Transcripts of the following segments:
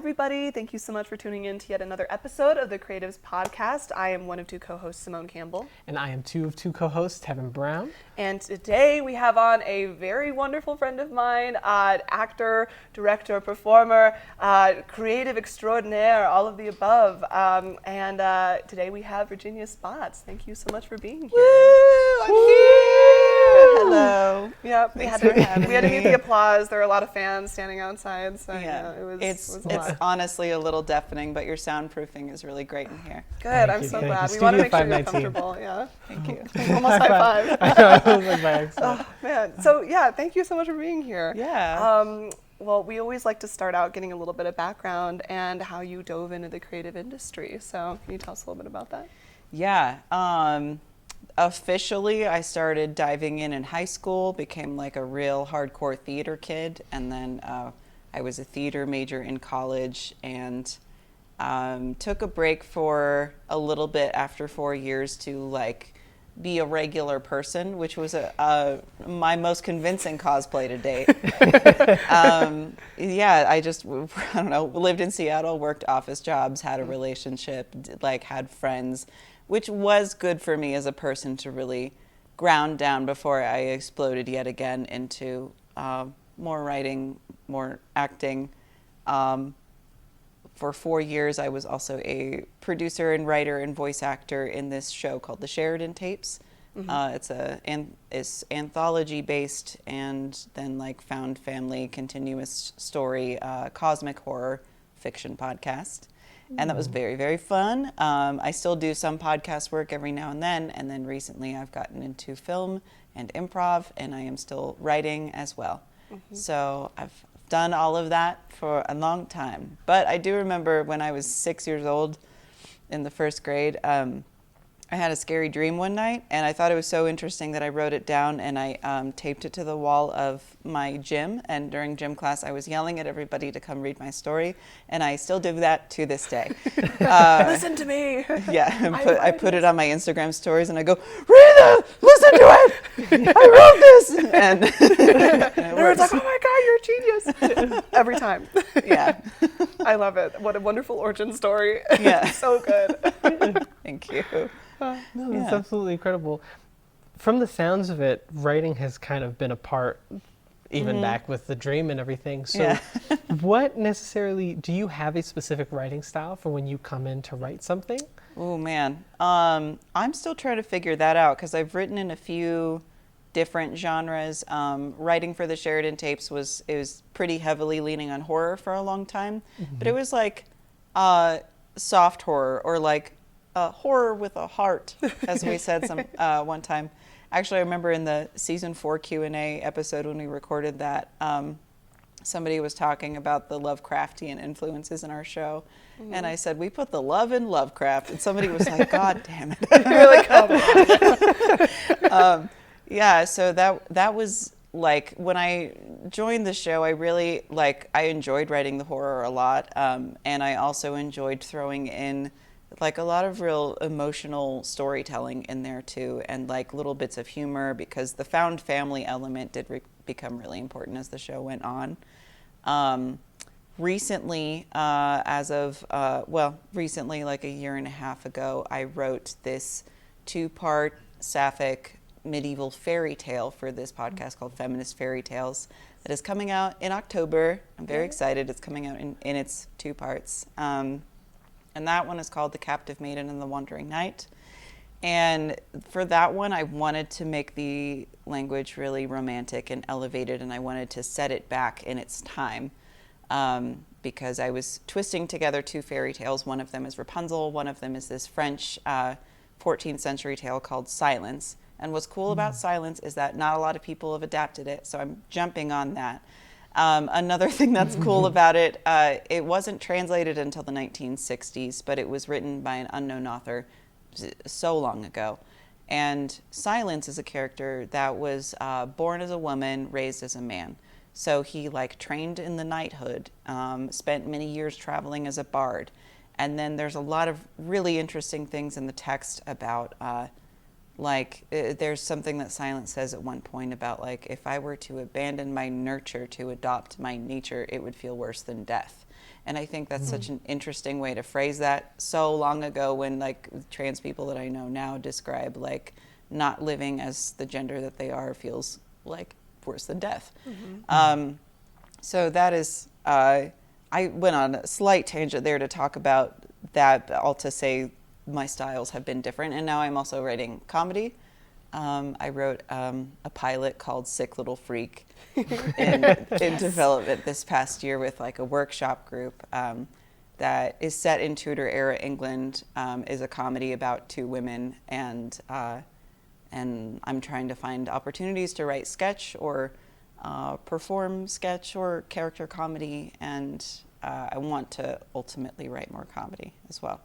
everybody. Thank you so much for tuning in to yet another episode of the Creatives Podcast. I am one of two co-hosts, Simone Campbell. And I am two of two co-hosts, Tevin Brown. And today we have on a very wonderful friend of mine, actor, director, performer, creative extraordinaire, all of the above. And today we have Virginia Spots. Thank you so much for being here. Woo! I'm here! Hello. Yeah, we had to meet the applause. There were a lot of fans standing outside, so Yeah, it was it's a lot. honestly a little deafening, but your soundproofing is really great in here. Good, I'm so glad. We want to make sure you're comfortable. Yeah, Thank you. almost high five. I know, I was like by accident. Oh man, so yeah, thank you so much for being here. Yeah. Well, we always like to start out getting a little bit of background and how you dove into the creative industry. So can you tell us a little bit about that? Yeah. Officially, I started diving in high school, became like a real hardcore theater kid, and then I was a theater major in college and took a break for a little bit after 4 years to like be a regular person, which was my most convincing cosplay to date. Yeah, I don't know, lived in Seattle, worked office jobs, had a relationship, had friends, which was good for me as a person to really ground down before I exploded yet again into more writing, more acting. For 4 years, I was also a producer and writer and voice actor in this show called The Sheridan Tapes. Mm-hmm. It's anthology-based and then found family, continuous story, cosmic horror fiction podcast. And that was very, very fun. I still do some podcast work every now and then recently I've gotten into film and improv, and I am still writing as well. Mm-hmm. So I've done all of that for a long time. But I do remember when I was 6 years old in the first grade, I had a scary dream one night, and I thought it was so interesting that I wrote it down and I taped it to the wall of my gym. And during gym class, I was yelling at everybody to come read my story, and I still do that to this day. Listen to me. Yeah, I put it on my Instagram stories, and I go, Rita, listen to it. I wrote this, and everyone's like, oh my God, you're a genius. Every time. Yeah, I love it. What a wonderful origin story. Yeah, so good. Thank you. No, that's absolutely incredible. From the sounds of it, writing has kind of been a part, even back with the dream and everything. So what necessarily, do you have a specific writing style for when you come in to write something? Oh man, I'm still trying to figure that out because I've written in a few different genres. Writing for the Sheridan Tapes was pretty heavily leaning on horror for a long time, but it was soft horror or horror with a heart, as we said one time. Actually, I remember in the season 4 Q&A episode when we recorded that, somebody was talking about the Lovecraftian influences in our show. Mm-hmm. And I said, we put the love in Lovecraft. And somebody was like, God damn it. You're like, oh, yeah, so that was when I joined the show, I really, I enjoyed writing the horror a lot. And I also enjoyed throwing in a lot of real emotional storytelling in there too, and little bits of humor, because the found family element did become really important as the show went on. Recently, recently, a year and a half ago, I wrote this 2-part sapphic medieval fairy tale for this podcast called Feminist Fairy Tales that is coming out in October. I'm very excited. It's coming out in its 2 parts. And that one is called The Captive Maiden and the Wandering Knight. And for that one, I wanted to make the language really romantic and elevated, and I wanted to set it back in its time, because I was twisting together 2 fairy tales. One of them is Rapunzel. One of them is this French 14th century tale called Silence. And what's cool about Silence is that not a lot of people have adapted it, so I'm jumping on that. Another thing that's cool about it, it wasn't translated until the 1960s, but it was written by an unknown author so long ago. And Silence is a character that was born as a woman, raised as a man. So he trained in the knighthood, spent many years traveling as a bard. And then there's a lot of really interesting things in the text about there's something that Silence says at one point about if I were to abandon my nurture to adopt my nature, it would feel worse than death. And I think that's such an interesting way to phrase that. So long ago, when like trans people that I know now describe like not living as the gender that they are feels like worse than death. So that is, I went on a slight tangent there to talk about that, all to say my styles have been different. And now I'm also writing comedy. I wrote a pilot called Sick Little Freak in development this past year with like a workshop group that is set in Tudor era England, is a comedy about two women, and I'm trying to find opportunities to write sketch or perform sketch or character comedy, and I want to ultimately write more comedy as well.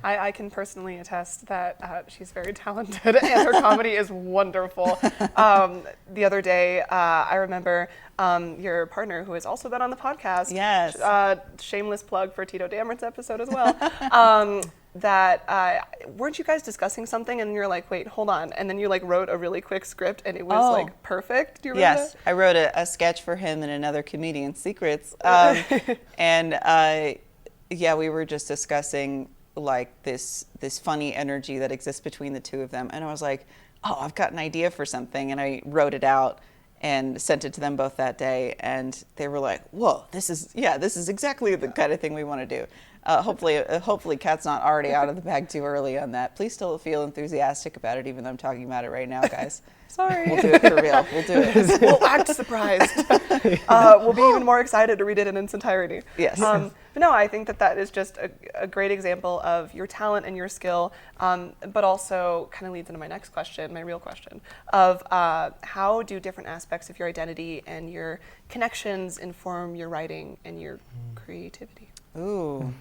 I can personally attest that she's very talented and her comedy is wonderful. The other day, I remember your partner, who has also been on the podcast. Yes. Shameless plug for Tito Dameron's episode as well. Weren't you guys discussing something and you're like, wait, hold on. And then you like wrote a really quick script and it was like perfect. Do you remember that? I wrote a sketch for him and another comedian's secrets. Yeah, we were just discussing like this funny energy that exists between the two of them. And I was like, oh, I've got an idea for something. And I wrote it out and sent it to them both that day. And they were like, whoa, this is exactly the kind of thing we want to do. Hopefully Kat's not already out of the bag too early on that. Please still feel enthusiastic about it, even though I'm talking about it right now, guys. Sorry. We'll do it for real. We'll do it. We'll act surprised. We'll be even more excited to read it in its entirety. Yes. But no, I think that is just a great example of your talent and your skill, but also kind of leads into my next question, my real question, of how do different aspects of your identity and your connections inform your writing and your creativity? Ooh.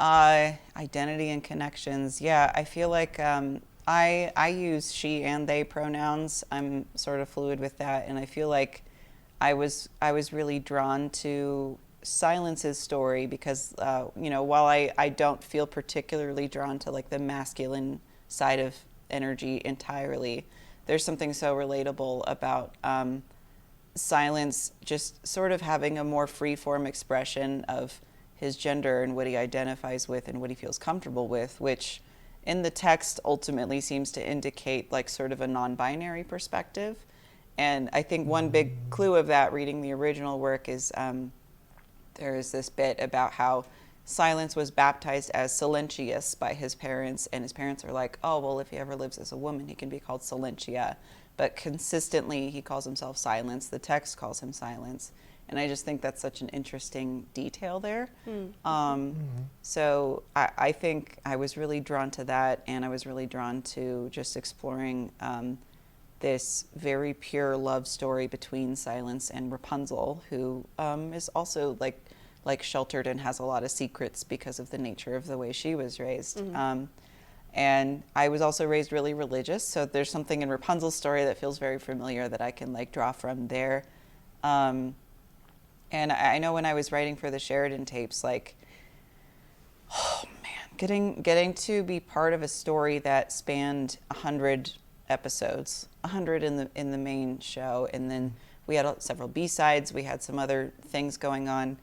Identity and connections. Yeah, I feel like I use she and they pronouns. I'm sort of fluid with that, and I feel like I was really drawn to Silence's story because while I don't feel particularly drawn to like the masculine side of energy entirely, there's something so relatable about Silence just sort of having a more free-form expression of his gender and what he identifies with and what he feels comfortable with, which in the text ultimately seems to indicate like sort of a non-binary perspective. And I think one big clue of that reading the original work is there is this bit about how Silence was baptized as Silentius by his parents, and his parents are like, oh, well, if he ever lives as a woman, he can be called Silentia. But consistently, he calls himself Silence. The text calls him Silence. And I just think that's such an interesting detail there. So I think I was really drawn to that, and I was really drawn to just exploring this very pure love story between Silence and Rapunzel, who is also like sheltered and has a lot of secrets because of the nature of the way she was raised. And I was also raised really religious, so there's something in Rapunzel's story that feels very familiar that I can like draw from there. And I know when I was writing for the Sheridan tapes, like, oh man, getting to be part of a story that spanned 100 episodes, 100 in the main show, and then we had several B-sides, we had some other things going on.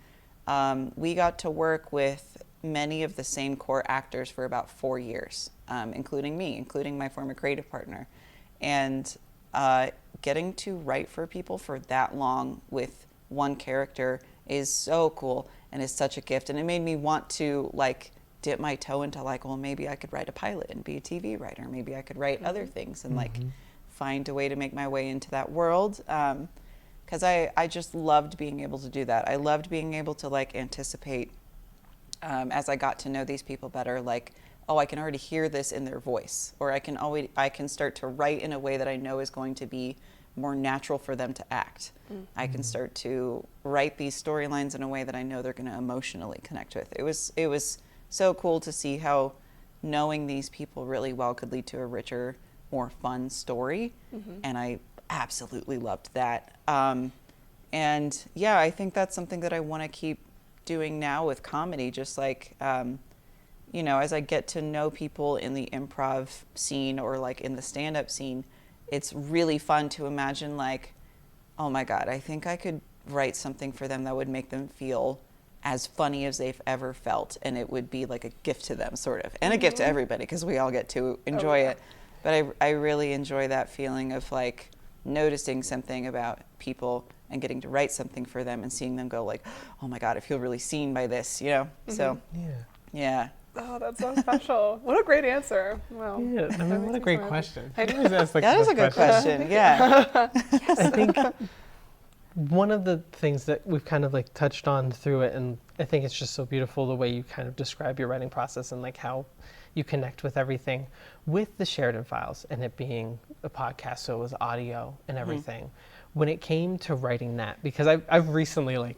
We got to work with many of the same core actors for about 4 years, including me, including my former creative partner. And getting to write for people for that long with one character is so cool and is such a gift. And it made me want to like dip my toe into like, well, maybe I could write a pilot and be a TV writer. Maybe I could write other things and like find a way to make my way into that world. Because I just loved being able to do that. I loved being able to like anticipate as I got to know these people better, like, oh, I can already hear this in their voice, or I can start to write in a way that I know is going to be more natural for them to act. I can start to write these storylines in a way that I know they're going to emotionally connect with. It was so cool to see how knowing these people really well could lead to a richer, more fun story, and I absolutely loved that. And yeah, I think that's something that I want to keep doing now with comedy, just like as I get to know people in the improv scene or like in the stand-up scene, it's really fun to imagine like, oh my God, I think I could write something for them that would make them feel as funny as they've ever felt, and it would be like a gift to them, sort of, and a gift to everybody, because we all get to enjoy it. But I really enjoy that feeling of like noticing something about people and getting to write something for them and seeing them go like, oh my God, I feel really seen by this, you know? So, yeah. Oh, that's so special. What a great answer. Wow. Yeah, I mean, what a great question. I know. That is a good question, yeah. I think one of the things that we've kind of like touched on through it, and I think it's just so beautiful the way you kind of describe your writing process and like how you connect with everything with the Sheridan Files and it being a podcast, so it was audio and everything. When it came to writing that, because I've recently, like,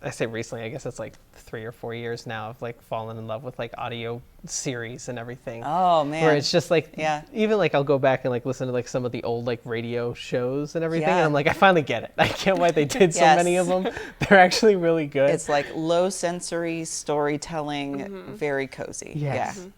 I say recently, I guess it's like 3 or 4 years now, of like fallen in love with like audio series and everything. Oh man. Where it's just like, even like I'll go back and like listen to like some of the old like radio shows and everything, and I'm like, I finally get it. I get why they did so many of them. They're actually really good. It's like low sensory storytelling, very cozy. Yes. Yeah.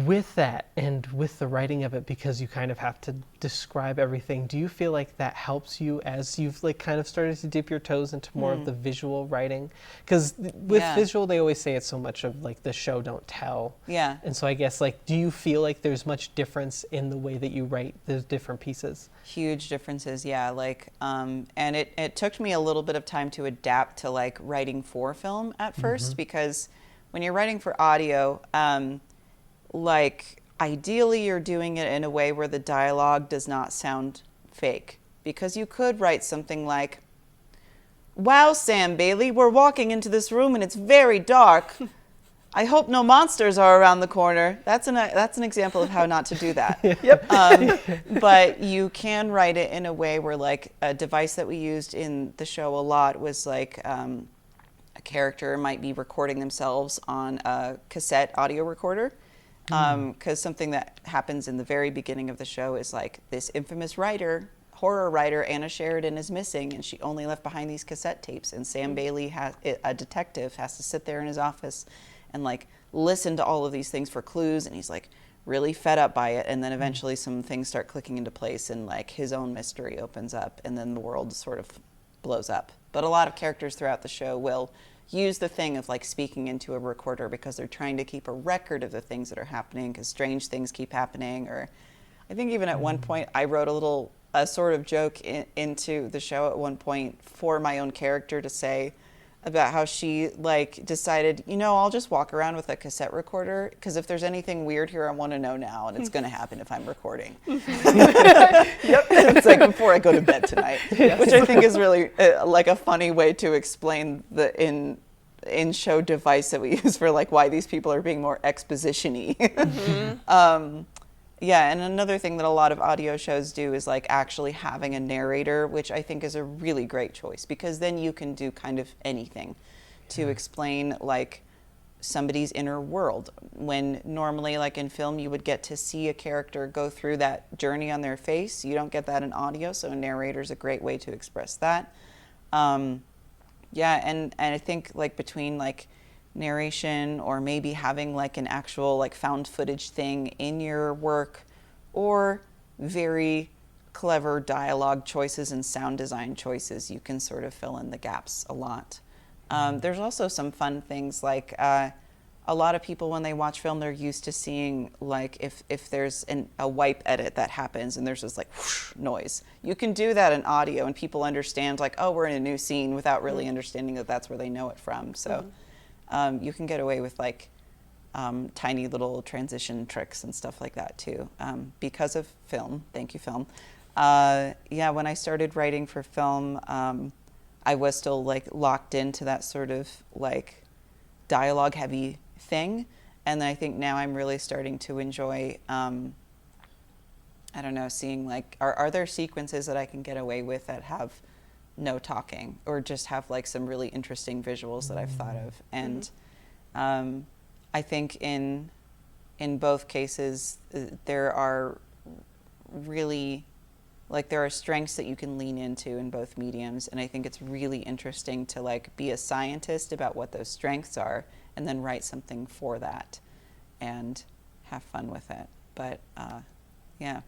With that and with the writing of it, because you kind of have to describe everything, do you feel like that helps you as you've like kind of started to dip your toes into more of the visual writing? Because with visual, they always say it's so much of like the show don't tell. Yeah. And so I guess like, do you feel like there's much difference in the way that you write those different pieces? Huge differences, yeah. Like, and it took me a little bit of time to adapt to like writing for film at first, because when you're writing for audio, like ideally you're doing it in a way where the dialogue does not sound fake, because you could write something like, wow, Sam Bailey, we're walking into this room and it's very dark. I hope no monsters are around the corner. That's an example of how not to do that. But you can write it in a way where, like, a device that we used in the show a lot was like a character might be recording themselves on a cassette audio recorder. Because something that happens in the very beginning of the show is like this infamous horror writer, Anna Sheridan, is missing, and she only left behind these cassette tapes. And Sam Bailey, a detective, has to sit there in his office and like listen to all of these things for clues, and he's like really fed up by it. And then eventually some things start clicking into place, and like his own mystery opens up, and then the world sort of blows up. But a lot of characters throughout the show will use the thing of like speaking into a recorder because they're trying to keep a record of the things that are happening, because strange things keep happening. Or I think even at one point I wrote a sort of joke into the show at one point for my own character to say about how she like decided, I'll just walk around with a cassette recorder, because if there's anything weird here, I want to know now, and it's going to happen if I'm recording. It's like before I go to bed tonight, which I think is really like a funny way to explain the in-show device that we use for like why these people are being more exposition-y. Yeah, and another thing that a lot of audio shows do is like actually having a narrator, which I think is a really great choice, because then you can do kind of anything to explain like somebody's inner world, when normally like in film you would get to see a character go through that journey on their face. You don't get that in audio, so a narrator is a great way to express that. Yeah, and I think like between like narration or maybe having like an actual like found footage thing in your work, or very clever dialogue choices and sound design choices, you can sort of fill in the gaps a lot. There's also some fun things like a lot of people when they watch film, they're used to seeing like if there's a wipe edit that happens and there's this like whoosh noise. You can do that in audio and people understand like, oh, we're in a new scene, without really understanding that that's where they know it from. So you can get away with like tiny little transition tricks and stuff like that too, because of film. Thank you, film. Yeah, when I started writing for film, I was still like locked into that sort of like dialogue heavy thing, and then I think now I'm really starting to enjoy I don't know, seeing like are there sequences that I can get away with that have no talking, or just have like some really interesting visuals that I've thought of. And I think in both cases there are really like there are strengths that you can lean into in both mediums, and I think it's really interesting to like be a scientist about what those strengths are and then write something for that and have fun with it. But yeah.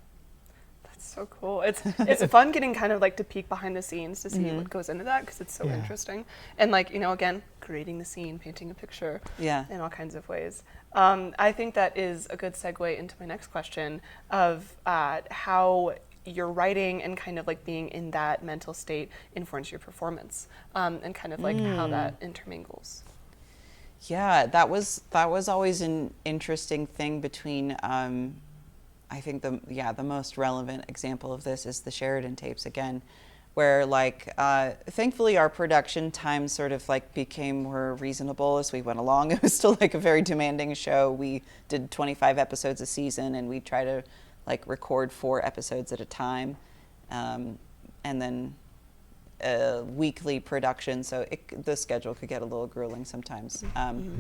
That's so cool. It's fun getting kind of like to peek behind the scenes to see what goes into that, because it's so interesting. And like, you know, again, creating the scene, painting a picture in all kinds of ways. I think that is a good segue into my next question of how your writing and kind of like being in that mental state influence your performance, and kind of like how that intermingles. Yeah, that was always an interesting thing between, I think the most relevant example of this is the Sheridan tapes again, where like, thankfully our production time sort of like became more reasonable as we went along. It was still like a very demanding show. We did 25 episodes a season, and we try to like record 4 episodes at a time, and then weekly production, so the schedule could get a little grueling sometimes.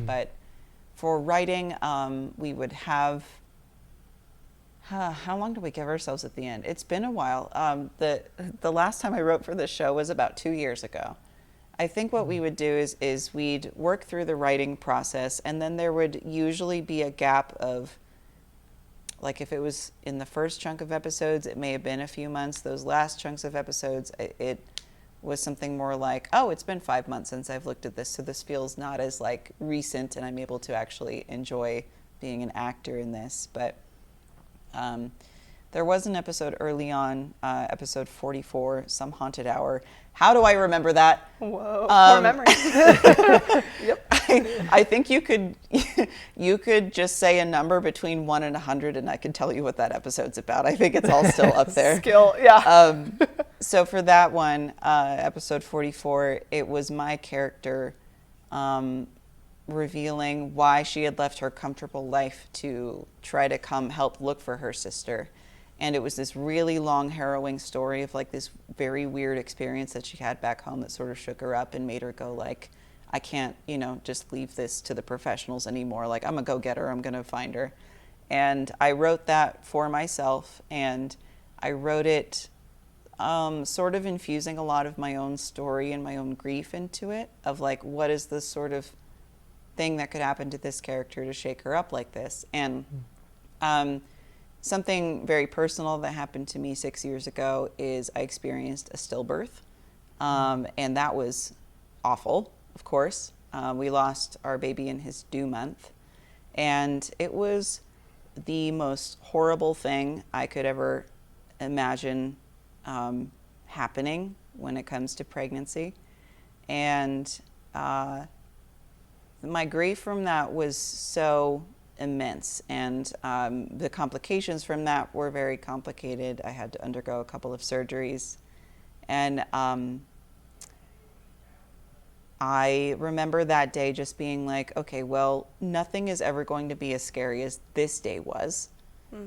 But for writing, we would have, how long do we give ourselves at the end? It's been a while. The last time I wrote for this show was about 2 years ago. I think what we would do is we'd work through the writing process, and then there would usually be a gap of, like if it was in the first chunk of episodes, it may have been a few months. Those last chunks of episodes, it was something more like, oh, it's been 5 months since I've looked at this, so this feels not as like recent, and I'm able to actually enjoy being an actor in this. But there was an episode early on, episode 44, Some Haunted Hour. How do I remember that? Whoa, poor memory. Yep. I think you could just say a number between 1 and 100, and I can tell you what that episode's about. I think it's all still up there. Skill, yeah. So for that one, episode 44, it was my character revealing why she had left her comfortable life to try to come help look for her sister. And it was this really long, harrowing story of like this very weird experience that she had back home that sort of shook her up and made her go like, I can't, just leave this to the professionals anymore. Like, I'm gonna go get her, I'm gonna find her. And I wrote that for myself, and I wrote it sort of infusing a lot of my own story and my own grief into it, of like, what is the sort of thing that could happen to this character to shake her up like this? And something very personal that happened to me 6 years ago is I experienced a stillbirth, and that was awful, of course. We lost our baby in his due month, and it was the most horrible thing I could ever imagine happening when it comes to pregnancy. And my grief from that was so immense, and the complications from that were very complicated. I had to undergo a couple of surgeries, and I remember that day just being like, okay, well, nothing is ever going to be as scary as this day was.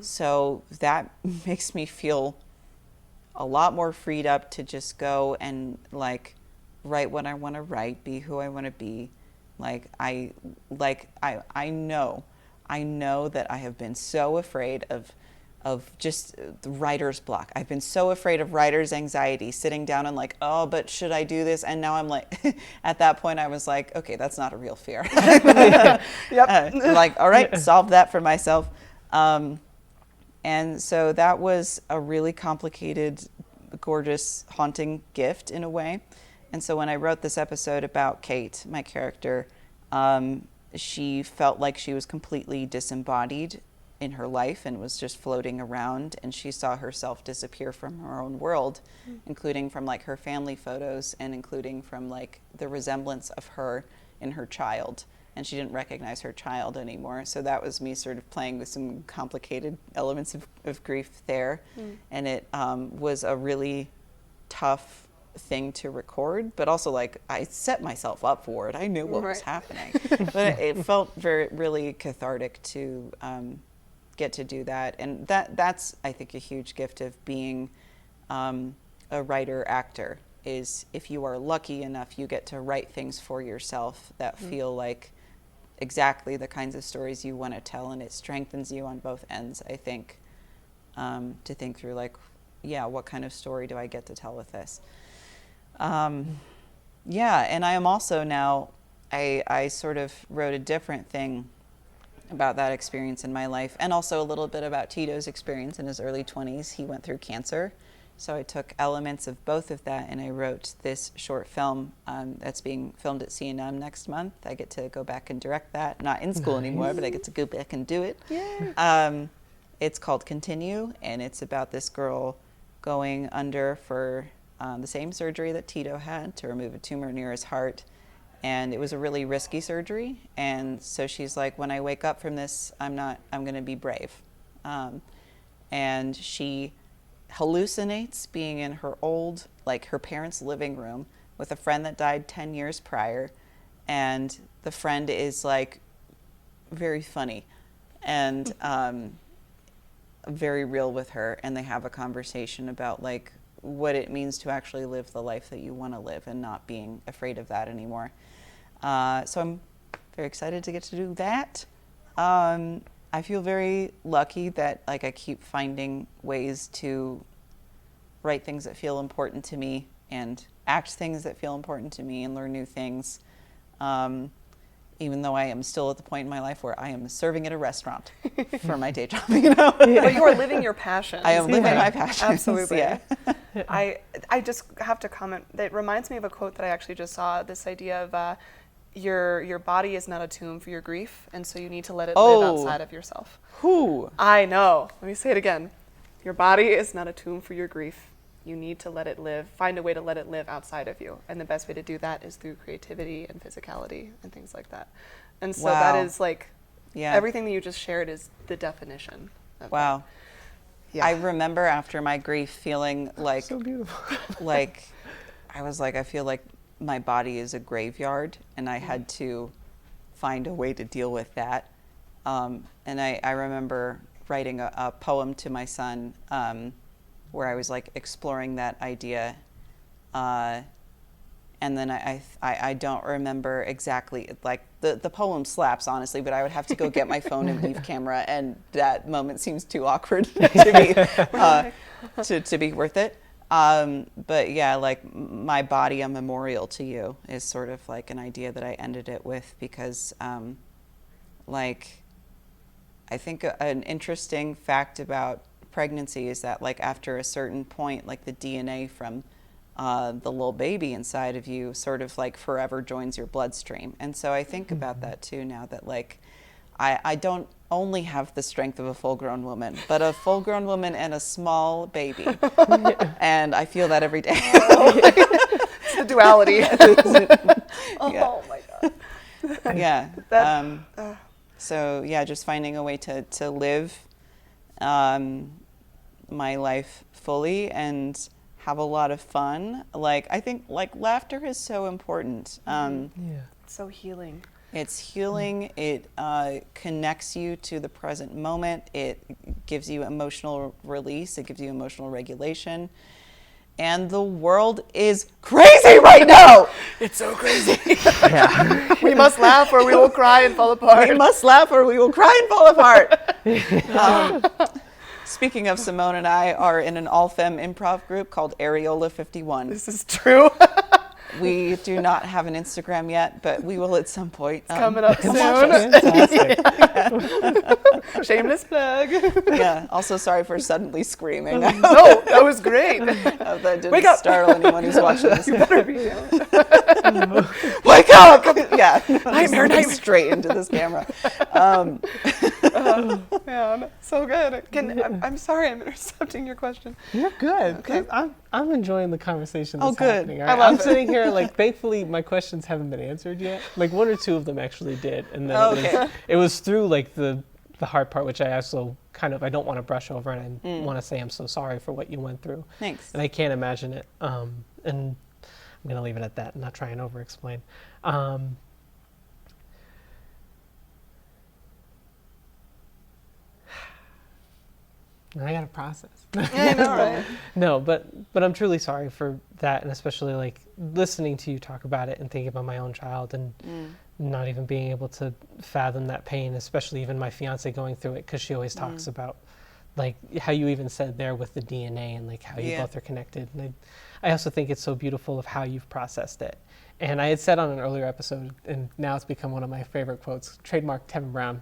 So that makes me feel a lot more freed up to just go and like write what I want to write, be who I want to be. I know that I have been so afraid of just the writer's block. I've been so afraid of writer's anxiety, sitting down and like, oh, but should I do this? And now I'm like, at that point I was like, okay, that's not a real fear. Yep. Like, all right, solve that for myself. And so that was a really complicated, gorgeous, haunting gift in a way. And so when I wrote this episode about Kate, my character, she felt like she was completely disembodied in her life and was just floating around, and she saw herself disappear from her own world, including from like her family photos and including from like the resemblance of her in her child, and she didn't recognize her child anymore. So that was me sort of playing with some complicated elements of grief there. And it was a really tough thing to record, but also like I set myself up for it. I knew what was happening. But it felt really cathartic to get to do that. And that's I think a huge gift of being a writer actor, is if you are lucky enough, you get to write things for yourself that feel like exactly the kinds of stories you want to tell, and it strengthens you on both ends, I think, to think through like, yeah, what kind of story do I get to tell with this? Yeah, and I am also now, I sort of wrote a different thing about that experience in my life, and also a little bit about Tito's experience in his early 20s. He went through cancer. So I took elements of both of that, and I wrote this short film that's being filmed at C&M next month. I get to go back and direct that. Not in school anymore, but I get to go back and do it. Yay. It's called Continue, and it's about this girl going under for the same surgery that Tito had to remove a tumor near his heart. And it was a really risky surgery. And so she's like, when I wake up from this, I'm going to be brave. And she hallucinates being in her old, like her parents' living room with a friend that died 10 years prior. And the friend is like very funny and very real with her. And they have a conversation about like what it means to actually live the life that you want to live and not being afraid of that anymore. So I'm very excited to get to do that. I feel very lucky that like I keep finding ways to write things that feel important to me and act things that feel important to me and learn new things. Even though I am still at the point in my life where I am serving at a restaurant for my day job, you know. But you are living your passion. I am living my passion. Absolutely. Yeah. I just have to comment. That reminds me of a quote that I actually just saw. This idea of your body is not a tomb for your grief, and so you need to let it live outside of yourself. Who? I know. Let me say it again. Your body is not a tomb for your grief. You need to let it live, find a way to let it live outside of you. And the best way to do that is through creativity and physicality and things like that. And so that is like, everything that you just shared is the definition of that. Yeah. I remember after my grief feeling like, so beautiful. like, I was like, I feel like my body is a graveyard, and I had to find a way to deal with that. And I remember writing a poem to my son, where I was like exploring that idea, and then I don't remember exactly, like the poem slaps honestly, but I would have to go get my phone and leave camera, and that moment seems too awkward to be worth it. But yeah, like my body a memorial to you is sort of like an idea that I ended it with, because like I think an interesting fact about pregnancy is that like after a certain point, like the DNA from the little baby inside of you sort of like forever joins your bloodstream. And so I think about that too now, that like I don't only have the strength of a full-grown woman, but a full-grown woman and a small baby. And I feel that every day. It's the duality. Oh my God. Yeah. So yeah, just finding a way to live my life fully and have a lot of fun. Like I think like laughter is so important. It's so healing. It's healing. It connects you to the present moment. It gives you emotional release. It gives you emotional regulation. And the world is crazy right now. It's so crazy. Yeah. We must laugh or we will cry and fall apart. We must laugh or we will cry and fall apart. Speaking of, Simone and I are in an all-femme improv group called Areola 51. This is true. We do not have an Instagram yet, but we will at some point. It's coming up soon. Shameless plug. Yeah. Also, sorry for suddenly screaming. No, that was great. That didn't Wake up. Startle anyone who's watching this. You better be down. Wake up! Yeah. Nightmare. Straight into this camera. Oh, man, so good. I'm sorry I'm interrupting your question. You're good. Okay. I'm enjoying the conversation that's good. happening. I love I'm sitting here like, thankfully my questions haven't been answered yet. Like one or two of them actually did, and then it was through like the hard part, which I also kind of I don't want to brush over, and I want to say I'm so sorry for what you went through. Thanks. And I can't imagine it. And I'm gonna leave it at that and not try and over-explain. I gotta process. I know, right? No, but I'm truly sorry for that, and especially like listening to you talk about it and thinking about my own child and not even being able to fathom that pain, especially even my fiance going through it, because she always talks about like how you even said there with the DNA and like how you both are connected. And I also think it's so beautiful of how you've processed it. And I had said on an earlier episode, and now it's become one of my favorite quotes, trademark Tevin Brown,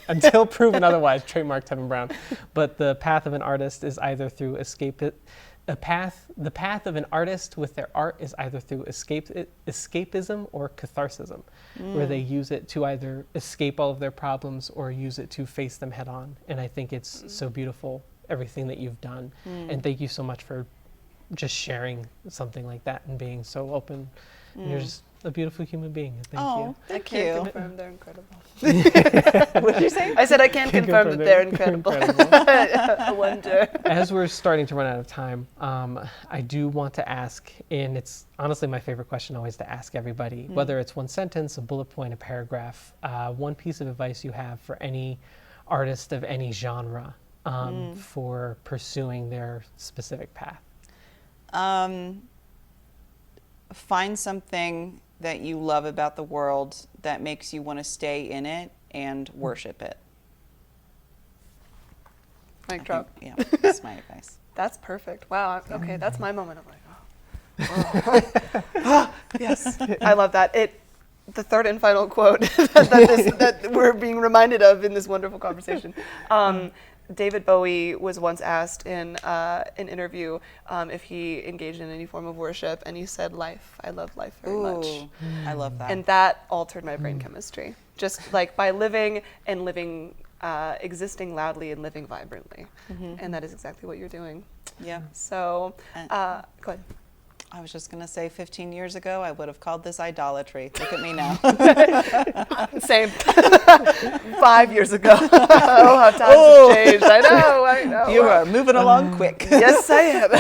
until proven otherwise, trademark Tevin Brown. But the path of an artist is either through the path of an artist with their art is either through escapism or catharsism, where they use it to either escape all of their problems or use it to face them head on. And I think it's so beautiful, everything that you've done. And thank you so much for just sharing something like that and being so open. And you're just a beautiful human being. Thank you. Thank I you. can't confirm they're incredible. What did you say? I said I can't confirm that they're incredible. I wonder. As we're starting to run out of time, I do want to ask, and it's honestly my favorite question always to ask everybody, whether it's one sentence, a bullet point, a paragraph, one piece of advice you have for any artist of any genre for pursuing their specific path. Find something that you love about the world that makes you want to stay in it and worship it. Mic drop. That's my advice. That's perfect. Wow. Okay, that's my moment. I'm like, oh. Yes, I love that. The third and final quote that we're being reminded of in this wonderful conversation. David Bowie was once asked in an interview if he engaged in any form of worship, and he said, "Life. I love life very much." I love that. And that altered my brain chemistry. Just like by living, existing loudly and living vibrantly. And that is exactly what you're doing. Yeah. So, go ahead. I was just going to say 15 years ago, I would have called this idolatry. Look at me now. Same. 5 years ago. Oh, how times have changed. I know. You are moving along quick. Yes, I am.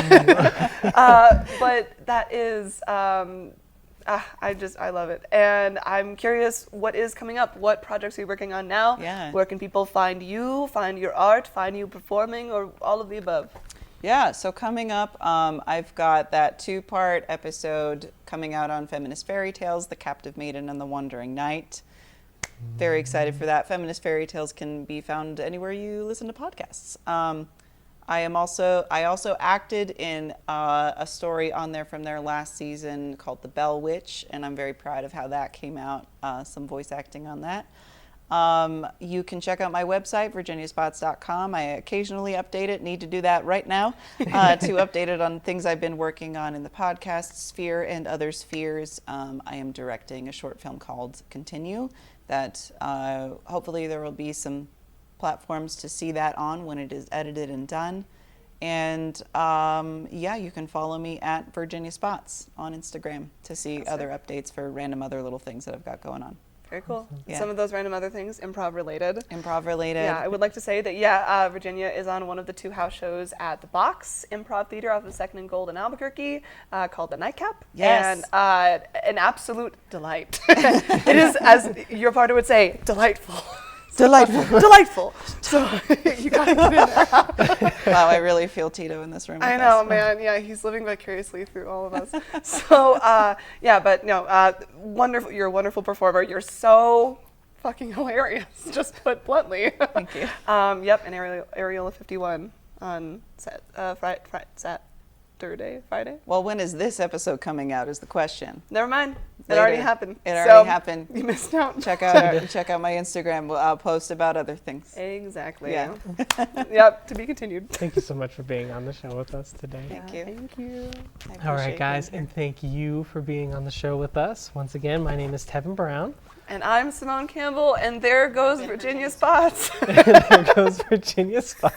But that is, I love it. And I'm curious, what is coming up? What projects are you working on now? Yeah. Where can people find you, find your art, find you performing, or all of the above? Yeah, so coming up, I've got that 2-part episode coming out on Feminist Fairy Tales, The Captive Maiden and the Wandering Knight. Very excited for that. Feminist Fairy Tales can be found anywhere you listen to podcasts. I also acted in a story on there from their last season called The Bell Witch, and I'm very proud of how that came out, some voice acting on that. You can check out my website, virginiaspots.com. I occasionally update it, need to do that right now, to update it on things I've been working on in the podcast sphere and other spheres. I am directing a short film called Continue that hopefully there will be some platforms to see that on when it is edited and done. And you can follow me at Virginia Spots on Instagram to see other updates for random other little things that I've got going on. Very cool. Yeah. Some of those random other things, improv related. Yeah, I would like to say that, Virginia is on one of the 2 house shows at the Box Improv Theater off of 2nd and Gold in Albuquerque called The Nightcap. Yes. And an absolute delight. It is, as your partner would say, delightful. Delightful. So you gotta get in there. Wow, I really feel Tito in this room. I know, man. Yeah, he's living vicariously through all of us. So, wonderful. You're a wonderful performer. You're so fucking hilarious, just put bluntly. Thank you. And Areola 51 on Friday. Well, when is this episode coming out is the question. Never mind. Later. It already happened. It already happened. You missed out. Check out my Instagram. I'll post about other things. Exactly. Yeah. Yep, to be continued. Thank you so much for being on the show with us today. Thank you. Thank you. All right, guys, and thank you for being on the show with us. Once again, my name is Tevin Brown. And I'm Simone Campbell, and there goes Virginia Spots. There goes Virginia Spots.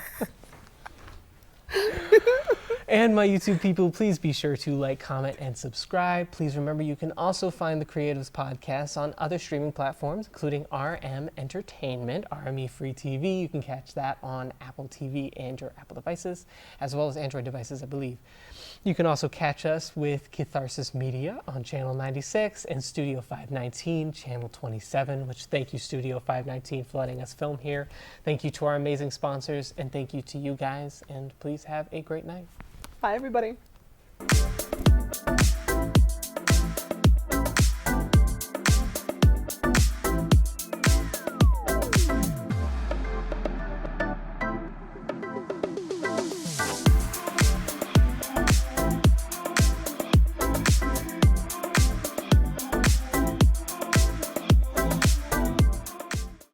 And my YouTube people, please be sure to like, comment, and subscribe. Please remember you can also find the Creatives Podcast on other streaming platforms, including RM Entertainment, RME Free TV. You can catch that on Apple TV and your Apple devices, as well as Android devices, I believe. You can also catch us with Catharsis Media on Channel 96 and Studio 519, Channel 27, which thank you, Studio 519, for letting us film here. Thank you to our amazing sponsors, and thank you to you guys, and please have a great night. Bye, everybody.